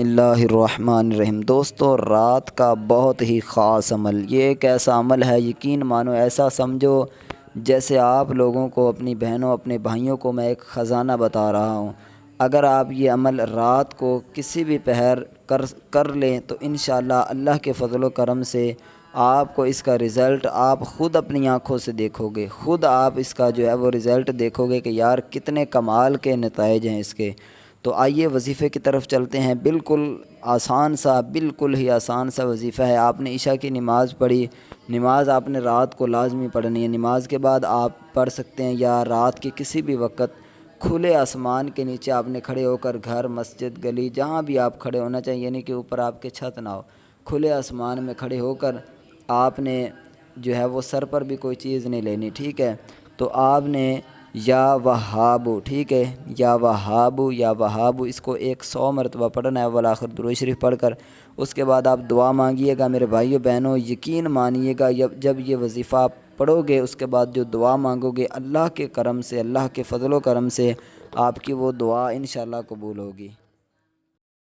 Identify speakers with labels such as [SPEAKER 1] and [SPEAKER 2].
[SPEAKER 1] اللہ الرحمن الرحیم۔ دوستو، رات کا بہت ہی خاص عمل، یہ ایک ایسا عمل ہے، یقین مانو ایسا سمجھو جیسے آپ لوگوں کو، اپنی بہنوں اپنے بھائیوں کو میں ایک خزانہ بتا رہا ہوں۔ اگر آپ یہ عمل رات کو کسی بھی پہر کر لیں تو انشاءاللہ اللہ کے فضل و کرم سے آپ کو اس کا رزلٹ آپ خود اپنی آنکھوں سے دیکھو گے، خود آپ اس کا جو ہے وہ رزلٹ دیکھو گے کہ یار کتنے کمال کے نتائج ہیں اس کے۔ تو آئیے وظیفے کی طرف چلتے ہیں۔ بالکل آسان سا وظیفہ ہے۔ آپ نے عشاء کی نماز پڑھی، نماز آپ نے رات کو لازمی پڑھنی ہے۔ نماز کے بعد آپ پڑھ سکتے ہیں، یا رات کے کسی بھی وقت کھلے آسمان کے نیچے آپ نے کھڑے ہو کر، گھر، مسجد، گلی، جہاں بھی آپ کھڑے ہونا چاہیے، یعنی کہ اوپر آپ کے چھت نہ ہو، کھلے آسمان میں کھڑے ہو کر آپ نے جو ہے وہ سر پر بھی کوئی چیز نہیں لینی، ٹھیک ہے؟ تو آپ نے یا وہابو، ٹھیک ہے، یا وہابو اس کو 100 مرتبہ پڑھنا ہے، والآخر درود شریف پڑھ کر اس کے بعد آپ دعا مانگیے گا۔ میرے بھائیو بہنوں، یقین مانیے گا، جب یہ وظیفہ آپ پڑھو گے، اس کے بعد جو دعا مانگو گے، اللہ کے کرم سے، اللہ کے فضل و کرم سے آپ کی وہ دعا انشاءاللہ قبول ہوگی۔